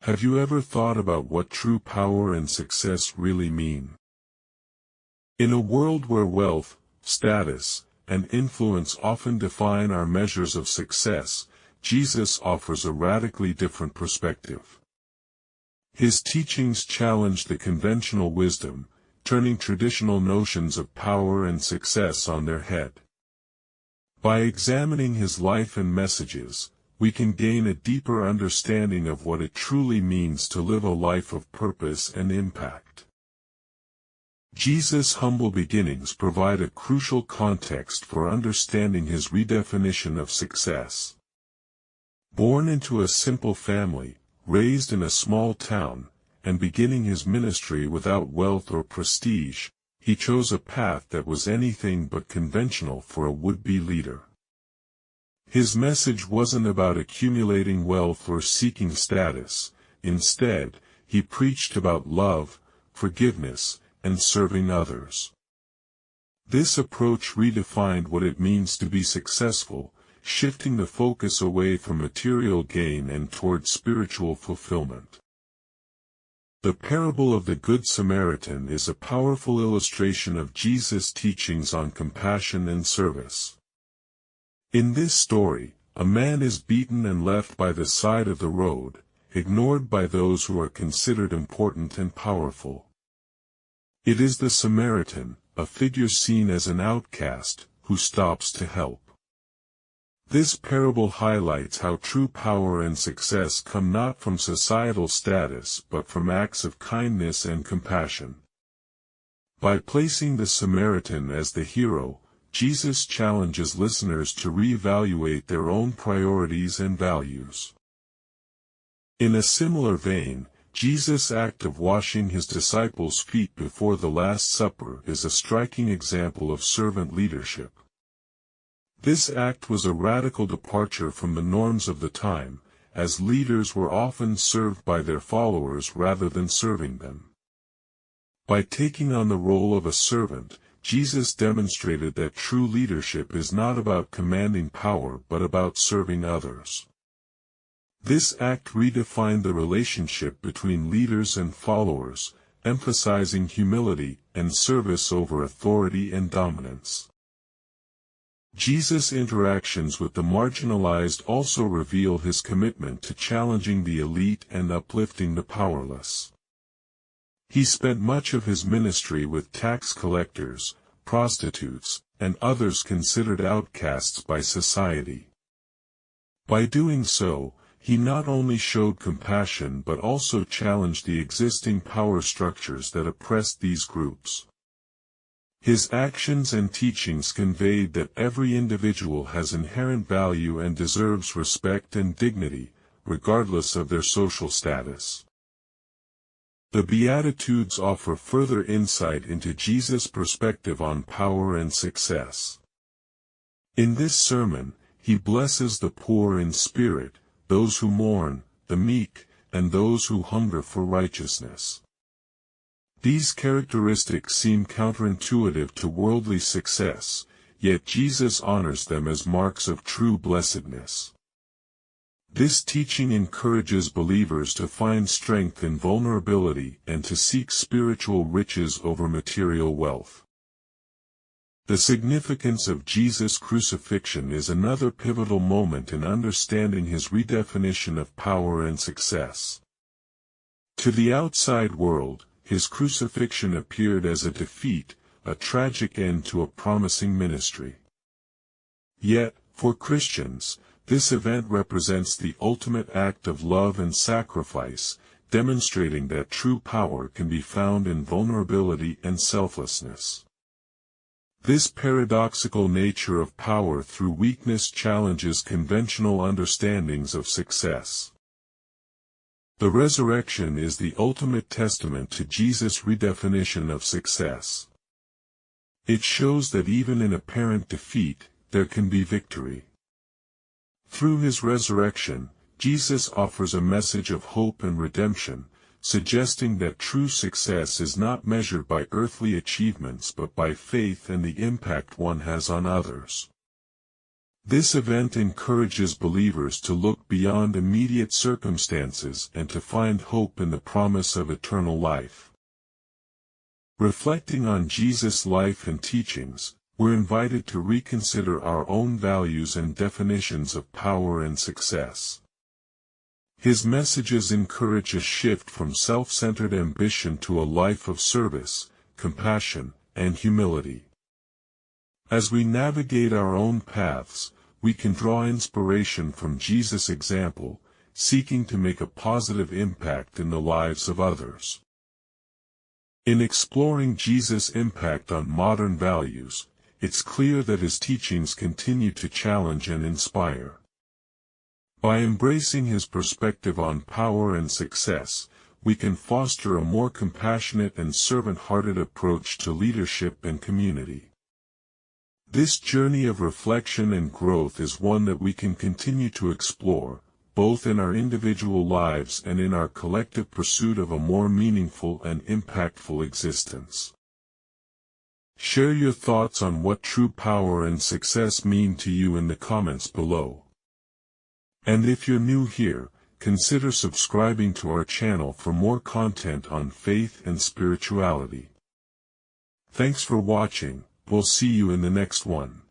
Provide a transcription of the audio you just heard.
Have you ever thought about what true power and success really mean? In a world where wealth, status, and influence often define our measures of success, Jesus offers a radically different perspective. His teachings challenge the conventional wisdom, turning traditional notions of power and success on their head. By examining his life and messages, we can gain a deeper understanding of what it truly means to live a life of purpose and impact. Jesus' humble beginnings provide a crucial context for understanding his redefinition of success. Born into a simple family, raised in a small town, and beginning his ministry without wealth or prestige, he chose a path that was anything but conventional for a would-be leader. His message wasn't about accumulating wealth or seeking status. Instead, he preached about love, forgiveness, and serving others. This approach redefined what it means to be successful, shifting the focus away from material gain and toward spiritual fulfillment. The parable of the Good Samaritan is a powerful illustration of Jesus' teachings on compassion and service. In this story, a man is beaten and left by the side of the road, ignored by those who are considered important and powerful. It is the Samaritan, a figure seen as an outcast, who stops to help. This parable highlights how true power and success come not from societal status but from acts of kindness and compassion. By placing the Samaritan as the hero, Jesus challenges listeners to reevaluate their own priorities and values. In a similar vein, Jesus' act of washing his disciples' feet before the Last Supper is a striking example of servant leadership. This act was a radical departure from the norms of the time, as leaders were often served by their followers rather than serving them. By taking on the role of a servant, Jesus demonstrated that true leadership is not about commanding power but about serving others. This act redefined the relationship between leaders and followers, emphasizing humility and service over authority and dominance. Jesus' interactions with the marginalized also reveal his commitment to challenging the elite and uplifting the powerless. He spent much of his ministry with tax collectors, prostitutes, and others considered outcasts by society. By doing so, he not only showed compassion but also challenged the existing power structures that oppressed these groups. His actions and teachings conveyed that every individual has inherent value and deserves respect and dignity, regardless of their social status. The Beatitudes offer further insight into Jesus' perspective on power and success. In this sermon, he blesses the poor in spirit, those who mourn, the meek, and those who hunger for righteousness. These characteristics seem counterintuitive to worldly success, yet Jesus honors them as marks of true blessedness. This teaching encourages believers to find strength in vulnerability and to seek spiritual riches over material wealth. The significance of Jesus' crucifixion is another pivotal moment in understanding his redefinition of power and success. To the outside world, his crucifixion appeared as a defeat, a tragic end to a promising ministry. Yet, for Christians, this event represents the ultimate act of love and sacrifice, demonstrating that true power can be found in vulnerability and selflessness. This paradoxical nature of power through weakness challenges conventional understandings of success. The resurrection is the ultimate testament to Jesus' redefinition of success. It shows that even in apparent defeat, there can be victory. Through his resurrection, Jesus offers a message of hope and redemption, suggesting that true success is not measured by earthly achievements but by faith and the impact one has on others. This event encourages believers to look beyond immediate circumstances and to find hope in the promise of eternal life. Reflecting on Jesus' life and teachings, we're invited to reconsider our own values and definitions of power and success. His messages encourage a shift from self-centered ambition to a life of service, compassion, and humility. As we navigate our own paths, we can draw inspiration from Jesus' example, seeking to make a positive impact in the lives of others. In exploring Jesus' impact on modern values, it's clear that his teachings continue to challenge and inspire. By embracing his perspective on power and success, we can foster a more compassionate and servant-hearted approach to leadership and community. This journey of reflection and growth is one that we can continue to explore, both in our individual lives and in our collective pursuit of a more meaningful and impactful existence. Share your thoughts on what true power and success mean to you in the comments below. And if you're new here, consider subscribing to our channel for more content on faith and spirituality. Thanks for watching. We'll see you in the next one.